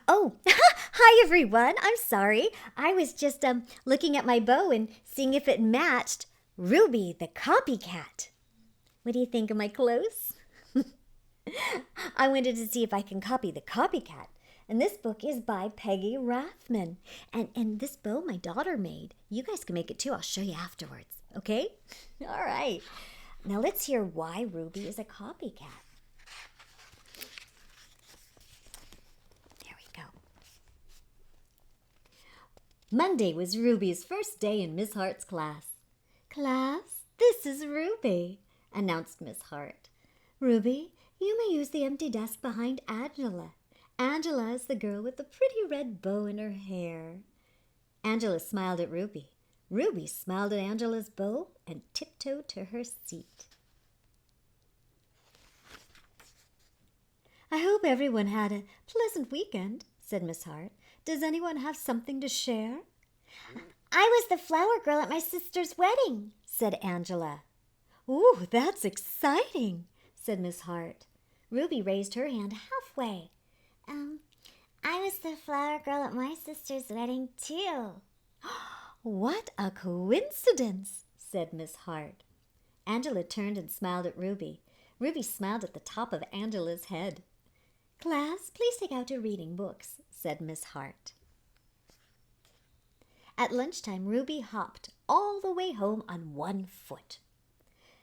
Oh, hi everyone. I'm sorry. I was just looking at my bow and seeing if it matched Ruby the copycat. What do you think of my clothes? I wanted to see if I can copy the copycat. And this book is by Peggy Rathman. And this bow my daughter made. You guys can make it too. I'll show you afterwards. Okay? All right. Now let's hear why Ruby is a copycat. There we go. Monday was Ruby's first day in Miss Hart's class. Class, this is Ruby, announced Miss Hart. Ruby, you may use the empty desk behind Angela. Angela is the girl with the pretty red bow in her hair. Angela smiled at Ruby. Ruby smiled at Angela's bow and tiptoed to her seat. I hope everyone had a pleasant weekend, said Miss Hart. Does anyone have something to share? I was the flower girl at my sister's wedding, said Angela. Ooh, that's exciting, said Miss Hart. Ruby raised her hand halfway. I was the flower girl at my sister's wedding, too. What a coincidence, said Miss Hart. Angela turned and smiled at Ruby. Ruby smiled at the top of Angela's head. Class, please take out your reading books, said Miss Hart. At lunchtime, Ruby hopped all the way home on one foot.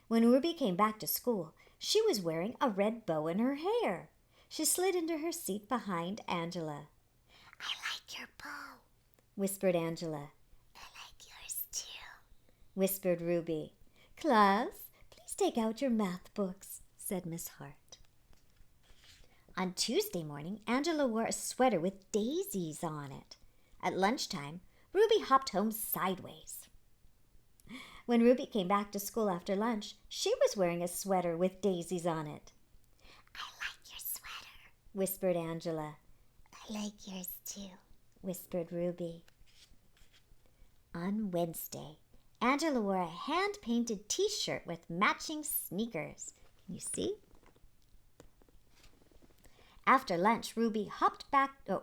When Ruby came back to school, she was wearing a red bow in her hair. She slid into her seat behind Angela. I like your bow, whispered Angela. I like yours too, whispered Ruby. Class, please take out your math books, said Miss Hart. On Tuesday morning, Angela wore a sweater with daisies on it. At lunchtime, Ruby hopped home sideways. When Ruby came back to school after lunch, she was wearing a sweater with daisies on it. I like your sweater, whispered Angela. I like yours too, whispered Ruby. On Wednesday, Angela wore a hand-painted t-shirt with matching sneakers. Can you see? After lunch, Ruby hopped back to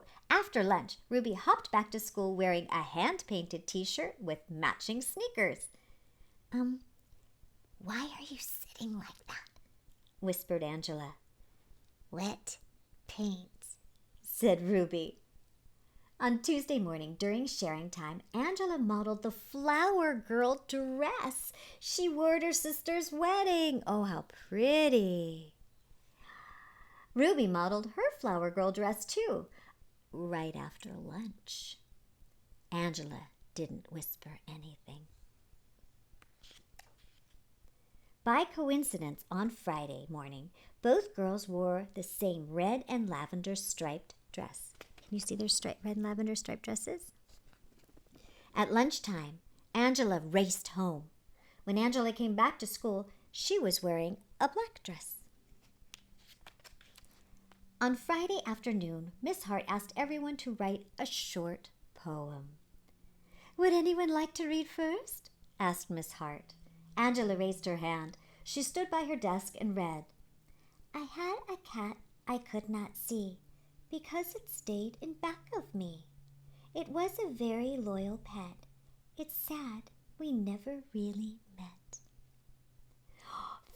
school wearing a hand-painted t-shirt with matching sneakers. Why are you sitting like that? Whispered Angela. Wet paint, said Ruby. On Tuesday morning, during sharing time, Angela modeled the flower girl dress she wore at her sister's wedding. Oh, how pretty. Ruby modeled her flower girl dress too, right after lunch. Angela didn't whisper anything. By coincidence, on Friday morning, both girls wore the same red and lavender striped dress. Can you see their red and lavender striped dresses? At lunchtime, Angela raced home. When Angela came back to school, she was wearing a black dress. On Friday afternoon, Miss Hart asked everyone to write a short poem. Would anyone like to read first? Asked Miss Hart. Angela raised her hand. She stood by her desk and read. I had a cat I could not see, because it stayed in back of me. It was a very loyal pet. It's sad we never really met.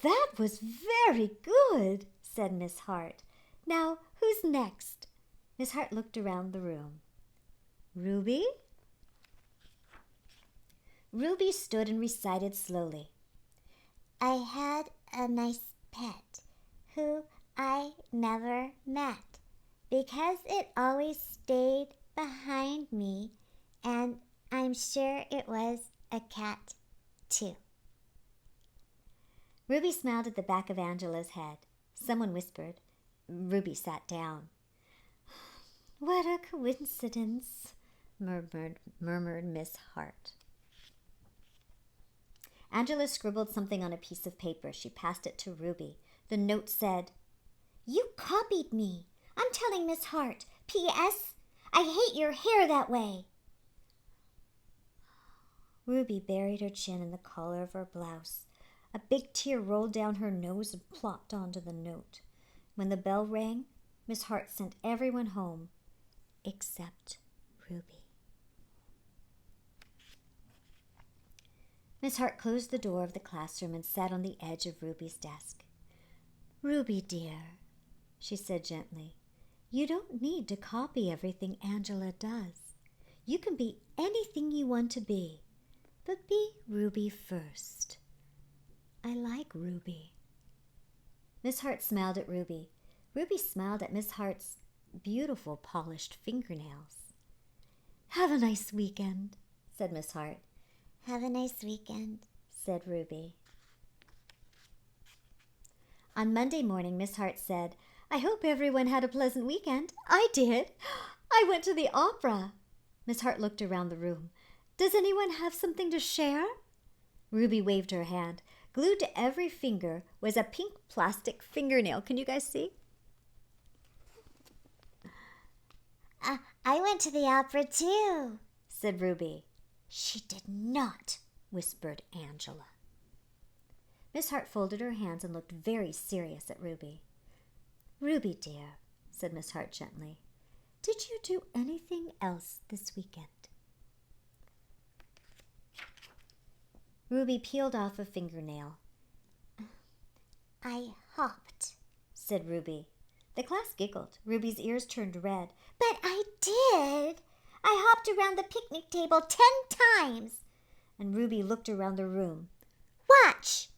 That was very good, said Miss Hart. Now, who's next? Miss Hart looked around the room. Ruby? Ruby stood and recited slowly. I had a nice pet who I never met because it always stayed behind me, and I'm sure it was a cat too. Ruby smiled at the back of Angela's head. Someone whispered. Ruby sat down. What a coincidence, murmured Miss Hart. Angela scribbled something on a piece of paper. She passed it to Ruby. The note said, You copied me. I'm telling Miss Hart. P.S. I hate your hair that way. Ruby buried her chin in the collar of her blouse. A big tear rolled down her nose and plopped onto the note. When the bell rang, Miss Hart sent everyone home. except Ruby. Miss Hart closed the door of the classroom and sat on the edge of Ruby's desk. "Ruby, dear," she said gently, "you don't need to copy everything Angela does. You can be anything you want to be, but be Ruby first. I like Ruby." Miss Hart smiled at Ruby. Ruby smiled at Miss Hart's beautiful polished fingernails. "Have a nice weekend," said Miss Hart. "Have a nice weekend," said Ruby. On Monday morning, Miss Hart said, "I hope everyone had a pleasant weekend. I did. I went to the opera." Miss Hart looked around the room. "Does anyone have something to share?" Ruby waved her hand. Glued to every finger was a pink plastic fingernail. Can you guys see? "I went to the opera too," said Ruby. "She did not," whispered Angela. Miss Hart folded her hands and looked very serious at Ruby. "Ruby, dear," said Miss Hart gently, "did you do anything else this weekend?" Ruby peeled off a fingernail. "I hopped," said Ruby. The class giggled. Ruby's ears turned red. "But I did. I hopped around the picnic table 10 times. And Ruby looked around the room. "Watch!"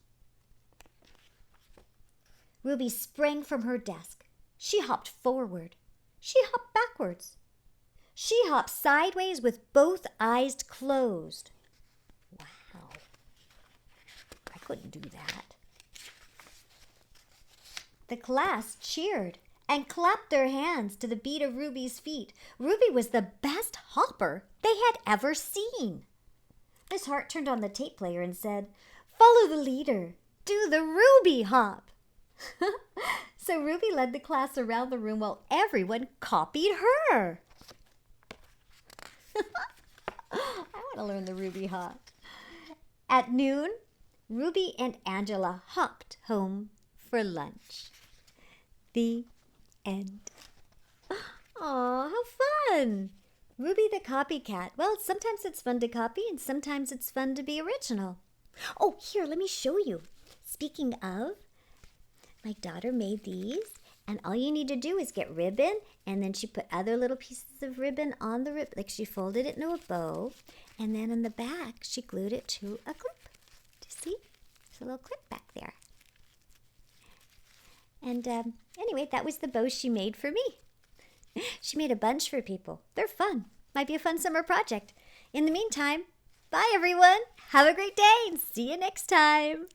Ruby sprang from her desk. She hopped forward. She hopped backwards. She hopped sideways with both eyes closed. Wow. I couldn't do that. The class cheered and clapped their hands to the beat of Ruby's feet. Ruby was the best hopper they had ever seen. Miss Hart turned on the tape player and said, "Follow the leader. Do the Ruby hop." So Ruby led the class around the room while everyone copied her. I want to learn the Ruby hop. At noon, Ruby and Angela hopped home for lunch. The end. Aw, how fun! Ruby the copycat. Well, sometimes it's fun to copy and sometimes it's fun to be original. Oh, here, let me show you. Speaking of, my daughter made these, and all you need to do is get ribbon, and then she put other little pieces of ribbon on the ribbon, like she folded it into a bow, and then in the back, she glued it to a clip. Do you see? There's a little clip back there. And anyway, that was the bow she made for me. She made a bunch for people. They're fun. Might be a fun summer project. In the meantime, bye everyone. Have a great day and see you next time.